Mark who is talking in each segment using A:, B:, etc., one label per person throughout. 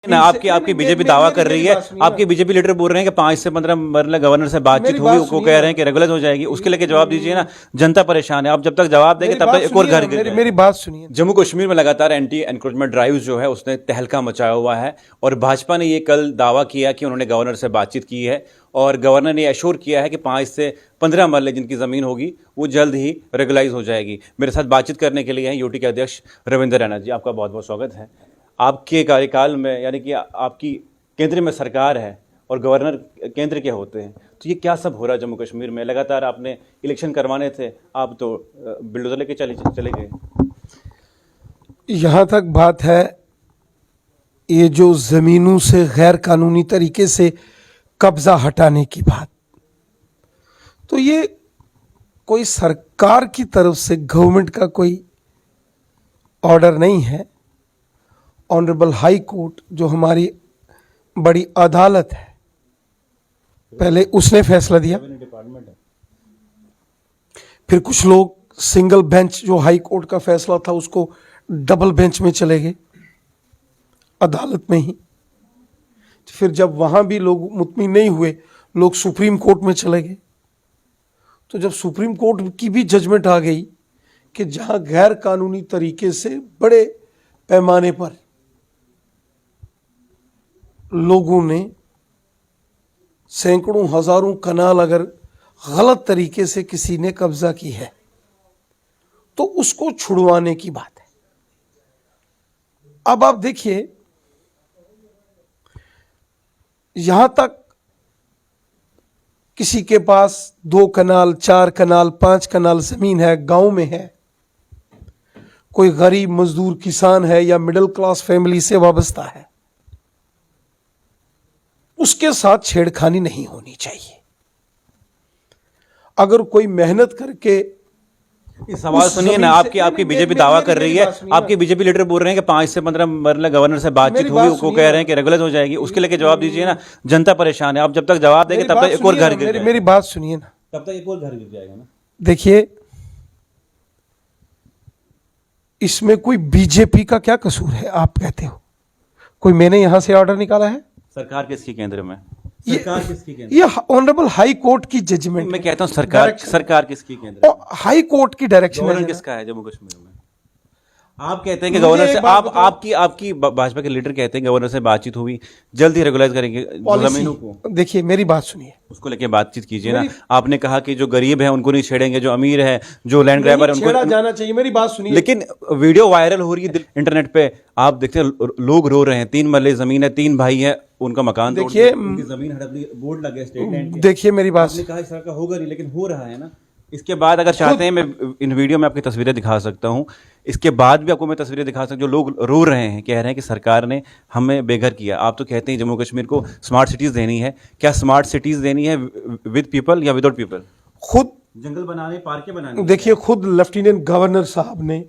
A: ना आपकी बीजेपी दावा कर रही है, आपके बीजेपी लीडर बोल रहे हैं कि 5 से 15 मरला गवर्नर से बातचीत होगी, वो कह रहे हैं कि रेगुलर हो जाएगी। उसके लेके जवाब दीजिए ना, जनता परेशान है। आप जब तक जवाब देंगे तब तक एक और घर गिर
B: मेरी बात सुनिए।
A: जम्मू कश्मीर में लगातार एंटी एनक्रोचमेंट ड्राइव जो है उसने तहलका मचाया हुआ है और भाजपा ने ये कल दावा किया कि उन्होंने गवर्नर से बातचीत की है और गवर्नर ने एश्योर किया है कि 5 से 15 मरले जिनकी ज़मीन होगी वो जल्द ही रेगुलाइज हो जाएगी। मेरे साथ बातचीत करने के लिए हैं यूटी के अध्यक्ष रविंद्र रैना जी। आपका बहुत बहुत स्वागत है। आपके कार्यकाल में यानी कि आपकी केंद्र में सरकार है और गवर्नर केंद्र के होते हैं, तो ये क्या सब हो रहा है जम्मू कश्मीर में? लगातार आपने इलेक्शन करवाने थे, आप तो बिल्डोजर लेके चले गए।
B: यहाँ तक बात है, ये जो ज़मीनों से गैर कानूनी तरीके से कब्जा हटाने की बात, तो ये कोई सरकार की तरफ से गवर्नमेंट का कोई ऑर्डर नहीं है। ऑनरेबल हाई कोर्ट जो हमारी बड़ी अदालत है, पहले उसने फैसला दिया, फिर कुछ लोग सिंगल बेंच जो हाई कोर्ट का फैसला था उसको डबल बेंच में चले गए अदालत में ही। फिर जब वहां भी लोग मुतमिन नहीं हुए, लोग सुप्रीम कोर्ट में चले गए। तो जब सुप्रीम कोर्ट की भी जजमेंट आ गई कि जहां गैर कानूनी तरीके से बड़े पैमाने पर लोगों ने सैकड़ों हजारों कनाल अगर गलत तरीके से किसी ने कब्जा की है तो उसको छुड़वाने की बात है। अब आप देखिए, यहां तक किसी के पास 2 कनाल, 4 कनाल, 5 कनाल जमीन है, गांव में है, कोई गरीब मजदूर किसान है या मिडिल क्लास फैमिली से वाबस्ता है, उसके साथ छेड़खानी नहीं होनी चाहिए। अगर कोई मेहनत करके
A: इस सवाल सुनिए ना, आपकी बीजेपी दावा कर रही है, आपके बीजेपी लीडर बोल रहे हैं कि 5 से 15 मरला गवर्नर से बातचीत होगी, वो कह रहे हैं कि रेगुलर हो जाएगी। उसके लेके जवाब दीजिए ना, जनता परेशान है। आप जब तक जवाब देंगे तब तक एक और घर गिर
B: मेरी बात सुनिए ना,
A: तब तक एक और घर गिर जाएगा ना।
B: देखिए, इसमें कोई बीजेपी का क्या कसूर है? आप कहते हो कोई मैंने यहां से ऑर्डर निकाला है?
A: सरकार किसकी केंद्र में?
B: सरकार किसकी केंद्र? ये ऑनरेबल हाई कोर्ट की जजमेंट।
A: मैं कहता हूं सरकार किसकी केंद्र में?
B: हाई कोर्ट की डायरेक्शन।
A: गवर्नर किसका है जम्मू कश्मीर में? आप कहते हैं कि गवर्नर से आपकी भाजपा के लीडर कहते हैं गवर्नर से बातचीत हुई, जल्द ही रेगुलाइज करेंगे जमीनों को।
B: देखिए, मेरी बात सुनिए,
A: उसको लेके बातचीत कीजिए ना। आपने कहा कि जो गरीब है उनको नहीं छेड़ेंगे, जो अमीर है, जो लैंड ग्रैबर है उनको
B: जाना चाहिए। मेरी बात सुनिए।
A: लेकिन वीडियो वायरल हो रही है इंटरनेट पे, आप देखते हैं लोग रो रहे हैं। 3 मरले जमीन है, 3 भाई है, उनका मकान
B: देखिए,
A: उनकी जमीन हड़प, बोर्ड लगे स्टेट लैंड के।
B: देखिए मेरी बात,
A: आपने कहा इस तरह का होगा नहीं, लेकिन हो रहा है ना। इसके बाद अगर चाहते हैं मैं इन वीडियो में आपकी तस्वीरें दिखा सकता हूं। इसके बाद भी आपको मैं तस्वीरें दिखा सकता हूं। जो लोग रो रहे हैं, कह रहे हैं कि सरकार ने हमें बेघर किया। आप तो कहते हैं जम्मू कश्मीर को स्मार्ट सिटीज देनी है। क्या स्मार्ट सिटीज देनी है विद पीपल या विदाउट पीपल?
B: खुद
A: जंगल बनाने, पार्कें बनाने।
B: देखिए, खुद लेफ्टिनेंट गवर्नर साहब ने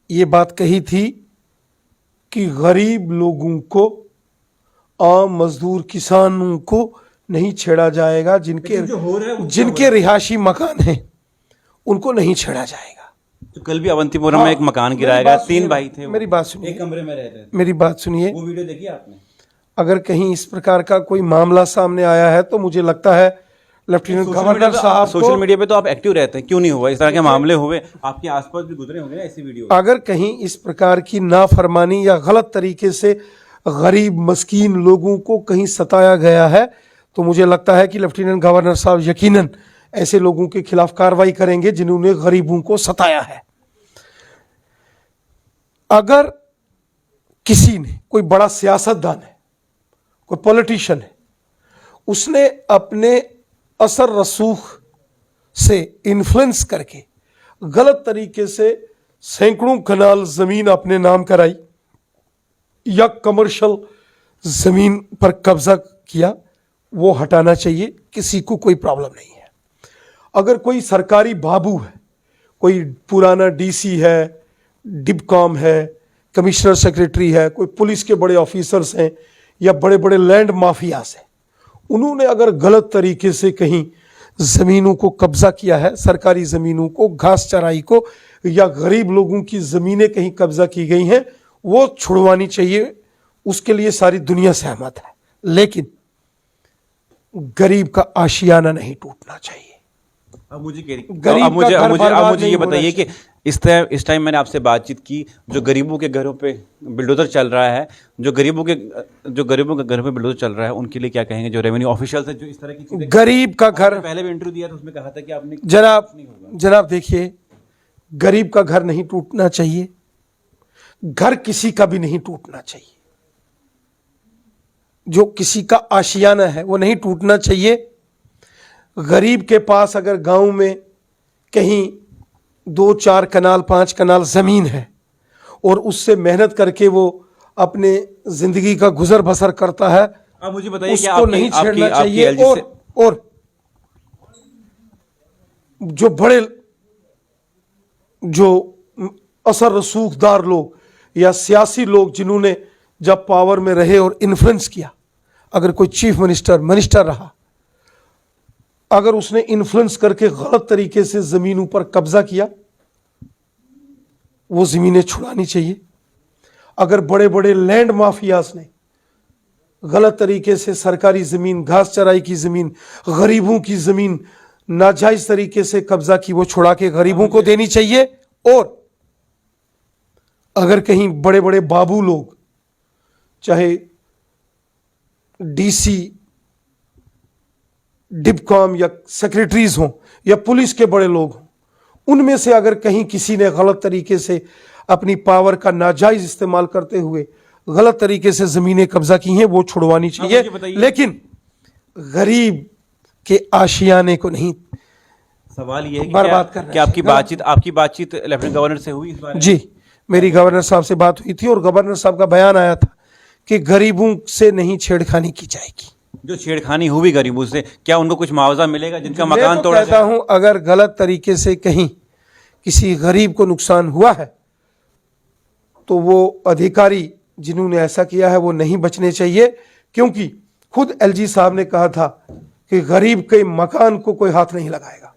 B: ये बात कही थी कि गरीब लोगों को, आम मजदूर किसानों को नहीं छेड़ा जाएगा। जिनके रिहायशी मकान हैं उनको नहीं छेड़ा जाएगा।
A: तो कल भी अवंतीपुरम में एक मकान गिराएगा, 3 भाई थे,
B: मेरी बात सुनिए,
A: एक कमरे में रहते थे।
B: मेरी बात सुनिए,
A: वो वीडियो देखी आपने?
B: अगर कहीं इस प्रकार का कोई मामला सामने आया है तो मुझे लगता है लेफ्टिनेंट गवर्नर साहब,
A: सोशल मीडिया पे तो आप एक्टिव रहते हैं, क्यों नहीं हुआ इस तरह के मामले? हुए आपके आसपास भी गुजरे होंगे ना ऐसी वीडियो।
B: अगर कहीं इस प्रकार की नाफरमानी या गलत तरीके से गरीब मस्कीन लोगों को कहीं सताया गया है तो मुझे लगता है कि लेफ्टिनेंट गवर्नर साहब यकीनन ऐसे लोगों के खिलाफ कार्रवाई करेंगे जिन्होंने गरीबों को सताया है। अगर किसी ने, कोई बड़ा सियासतदान है, कोई पॉलिटिशियन है, उसने अपने असर रसूख से इन्फ्लुएंस करके गलत तरीके से सैकड़ों कनाल जमीन अपने नाम कराई या कमर्शियल जमीन पर कब्जा किया, वो हटाना चाहिए। किसी को कोई प्रॉब्लम नहीं है। अगर कोई सरकारी बाबू है, कोई पुराना डीसी है, डिबकॉम है, कमिश्नर सेक्रेटरी है, कोई पुलिस के बड़े ऑफिसर्स हैं या बड़े बड़े लैंड माफियाज हैं, उन्होंने अगर गलत तरीके से कहीं ज़मीनों को कब्जा किया है, सरकारी ज़मीनों को, घास चराई को, या गरीब लोगों की ज़मीनें कहीं कब्जा की गई हैं, वो छुड़वानी चाहिए, उसके लिए सारी दुनिया सहमत है। लेकिन गरीब का आशियाना नहीं टूटना चाहिए।
A: अब मुझे
B: गरीब
A: अब मुझे
B: का
A: अब
B: घर
A: मुझे अब
B: बर्बाद
A: मुझे
B: नहीं
A: ये
B: होना
A: बताइए कि इस टाइम मैंने आपसे बातचीत की, जो गरीबों के घरों पे बिल्डोजर चल रहा है, जो गरीबों के घरों पे बिल्डोजर चल रहा है, उनके लिए क्या कहेंगे? जो रेवेन्यू ऑफिशियल्स है जो इस तरह की चीजें,
B: गरीब का घर,
A: आपने पहले भी इंटरव्यू दिया था, उसमें कहा था कि आपने
B: जनाब देखिए, गरीब का घर नहीं टूटना चाहिए, घर किसी का भी नहीं टूटना चाहिए। जो किसी का आशियाना है वो नहीं टूटना चाहिए। गरीब के पास अगर गांव में कहीं 2-4 कनाल 5 कनाल जमीन है और उससे मेहनत करके वो अपने जिंदगी का गुजर बसर करता है,
A: अब मुझे बताइए कि
B: उसको नहीं छेड़ना
A: आपकी
B: चाहिए।
A: LG से
B: और जो बड़े, जो असर रसूखदार लोग या सियासी लोग जिन्होंने जब पावर में रहे और इन्फ्लुएंस किया, अगर कोई चीफ मिनिस्टर रहा, अगर उसने इन्फ्लुएंस करके गलत तरीके से जमीनों पर कब्जा किया, वो जमीनें छुड़ानी चाहिए। अगर बड़े बड़े लैंड माफियाज ने गलत तरीके से सरकारी जमीन, घास चराई की जमीन, गरीबों की जमीन नाजायज तरीके से कब्जा की, वो छुड़ा के गरीबों को देनी चाहिए। और अगर कहीं बड़े बड़े बाबू लोग, चाहे डीसी, डिपकॉम या सेक्रेटरीज हों या पुलिस के बड़े लोग हों, उनमें से अगर कहीं किसी ने गलत तरीके से अपनी पावर का नाजायज इस्तेमाल करते हुए गलत तरीके से जमीनें कब्जा की हैं, वो छुड़वानी चाहिए। लेकिन गरीब के आशियाने को नहीं।
A: सवाल ये है कि
B: बर्बाद करना
A: कि आपकी बातचीत लेफ्टिनेंट गवर्नर से हुई इस बारे में?
B: जी, मेरी गवर्नर साहब से बात हुई थी और गवर्नर साहब का बयान आया था कि गरीबों से नहीं छेड़खानी की जाएगी।
A: जो छेड़खानी हुई गरीबों से, क्या उनको कुछ मुआवजा मिलेगा जिनका
B: मैं
A: मकान
B: तो
A: तोड़ा
B: कहता हूं, अगर गलत तरीके से कहीं किसी गरीब को नुकसान हुआ है तो वो अधिकारी जिन्होंने ऐसा किया है वो नहीं बचने चाहिए, क्योंकि खुद एलजी साहब ने कहा था कि गरीब के मकान को कोई हाथ नहीं लगाएगा।